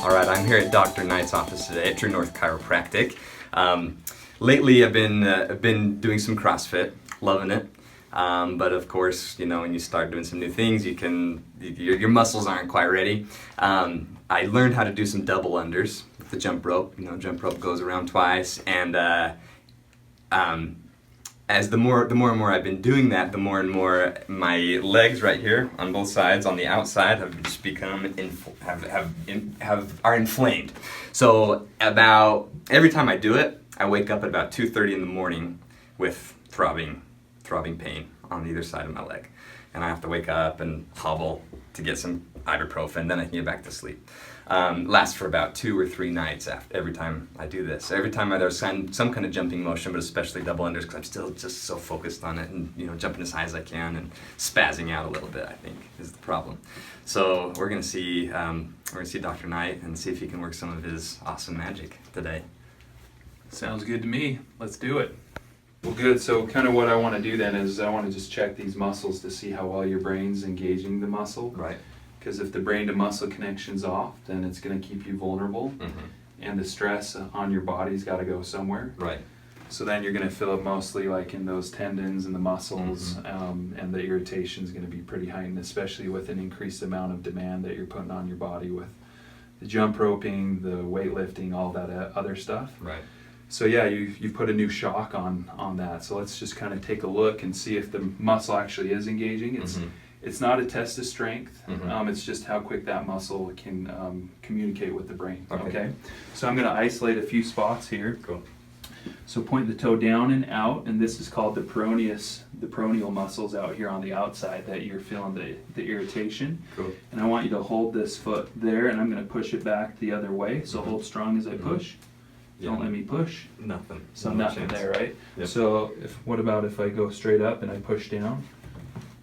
All right, I'm here at Dr. Knight's office today at True North Chiropractic. Lately, I've been doing some CrossFit, loving it. But of course, you know, when you start doing some new things, your muscles aren't quite ready. I learned how to do some double unders with the jump rope. You know, jump rope goes around twice, and as the more and more I've been doing that, the more and more my legs right here on both sides, on the outside, have just become are inflamed. So about every time I do it, I wake up at about 2:30 in the morning with throbbing pain on either side of my leg, and I have to wake up and hobble to get some ibuprofen. Then I can get back to sleep. Lasts for about 2 or 3 nights every time I do this. Every time there's some kind of jumping motion, but especially double unders, because I'm still just so focused on it and, you know, jumping as high as I can and spazzing out a little bit, I think, is the problem. So we're gonna see Dr. Knight and see if he can work some of his awesome magic today. Sounds good to me. Let's do it. Well, good. So kind of what I want to do then is I want to just check these muscles to see how well your brain's engaging the muscle. Right. Because if the brain to muscle connection's off, then it's going to keep you vulnerable, and the stress on your body's got to go somewhere. Right. So then you're going to feel it mostly like in those tendons and the muscles, and the irritation's going to be pretty heightened, especially with an increased amount of demand that you're putting on your body with the jump roping, the weightlifting, all that other stuff. Right. So yeah, you've put a new shock on that. So let's just kind of take a look and see if the muscle actually is engaging. It's not a test of strength. It's just how quick that muscle can communicate with the brain. Okay. So I'm going to isolate a few spots here. Cool. So point the toe down and out, and this is called the peroneal muscles out here on the outside that you're feeling the irritation. Cool. And I want you to hold this foot there, and I'm going to push it back the other way. So hold strong as I push. Yeah. Don't let me push. Nothing. So No nothing chance. there, right? Yep. So what about if I go straight up and I push down?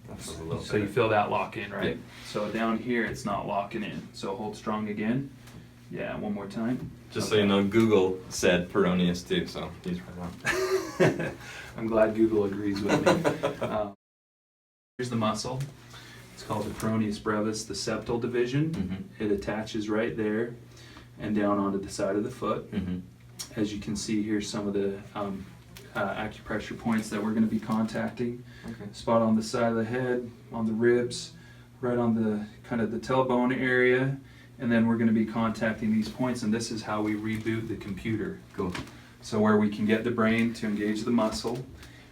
That's a little So you better. feel that lock in, right? Yep. So down here it's not locking in. So hold strong again. Yeah, one more time. Just so you know, Google said peroneus too, so he's right on. I'm glad Google agrees with me. Here's the muscle. It's called the peroneus brevis, the septal division. It attaches right there and down onto the side of the foot. As you can see, here's some of the acupressure points that we're going to be contacting. Spot on the side of the head, on the ribs, right on the kind of the tailbone area, and then we're going to be contacting these points, and this is how we reboot the computer. Cool. So where we can get the brain to engage the muscle.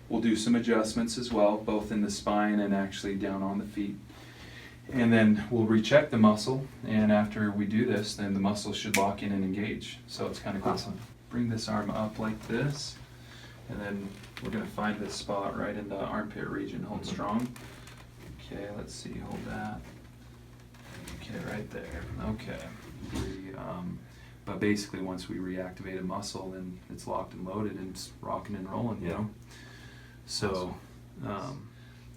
We'll do some adjustments as well, both in the spine and actually down on the feet. And then we'll recheck the muscle, and after we do this, then the muscle should lock in and engage. So it's kind of cool. Awesome. Bring this arm up like this, and then we're going to find this spot right in the armpit region. Hold strong. Okay, let's see, hold that. Okay, right there. Okay. But basically once we reactivate a muscle, then it's locked and loaded and it's rocking and rolling, you know? So,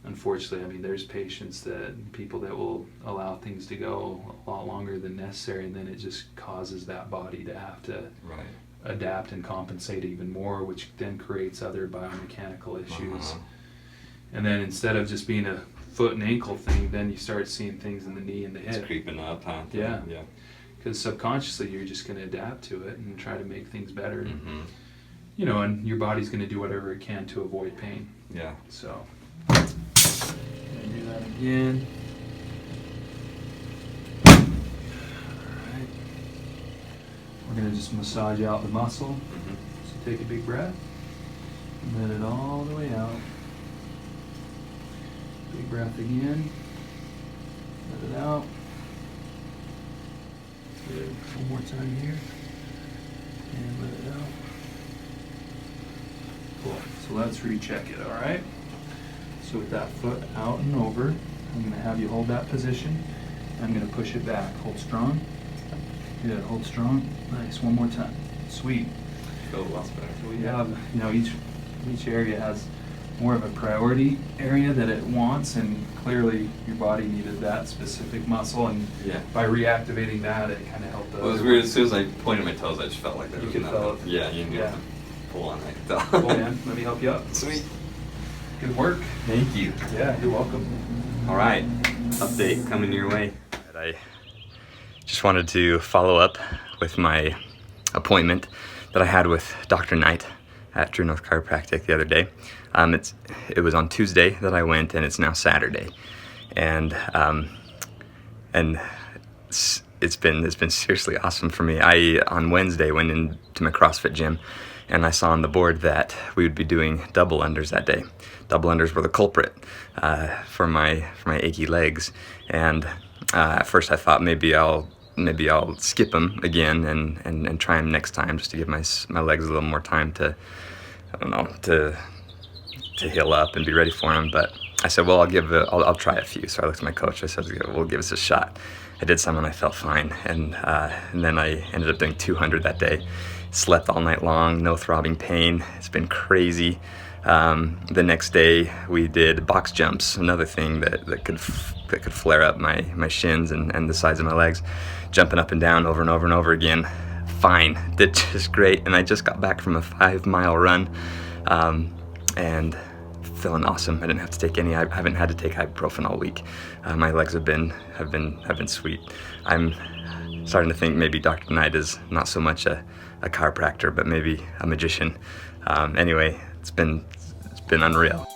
unfortunately, I mean, there's people that will allow things to go a lot longer than necessary, and then it just causes that body to have to adapt and compensate even more, which then creates other biomechanical issues. And then instead of just being a foot and ankle thing, then you start seeing things in the knee and the hip. It's creeping up, huh? Yeah. Because subconsciously you're just going to adapt to it and try to make things better. You know, and your body's going to do whatever it can to avoid pain. Yeah. So, gonna do that again. Alright. We're going to just massage out the muscle. So take a big breath. And let it all the way out. Big breath again. Let it out. Good. One more time here. And let it out. Cool. So let's recheck it, alright? So with that foot out and over, I'm going to have you hold that position. I'm going to push it back. Hold strong. Good. Hold strong. Nice. One more time. Sweet. Feels lots better. So we have, you know, each area has more of a priority area that it wants, and clearly your body needed that specific muscle, and by reactivating that, it kind of helped. Well, it was weird. As soon as I pointed my toes, I just felt like there was could feel it. Yeah, you knew. Yeah. Pull on that. Cool, man. Let me help you up. Sweet. Good work. Thank you. Yeah, you're welcome. All right. Update coming your way. I just wanted to follow up with my appointment that I had with Dr. Knight at True North Chiropractic the other day. It was on Tuesday that I went, and it's now Saturday, and it's been seriously awesome for me. I on Wednesday went into my CrossFit gym, and I saw on the board that we would be doing double unders that day. Double unders were the culprit for my achy legs, and at first I thought maybe I'll skip them again and try them next time, just to give my legs a little more time to, I don't know, to heal up and be ready for them. But I said, well, I'll try a few. So I looked at my coach. I said, we'll give this a shot. I did some and I felt fine, and then I ended up doing 200 that day. Slept all night long, no throbbing pain. It's been crazy. The next day we did box jumps, another thing that could flare up my shins and the sides of my legs. Jumping up and down over and over and over again. Fine, did just great. And I just got back from a 5-mile run, and feeling awesome. I didn't have to take I haven't had to take ibuprofen all week. My legs have been sweet. I'm starting to think maybe Dr. Knight is not so much a chiropractor, but maybe a magician. Anyway, it's been unreal.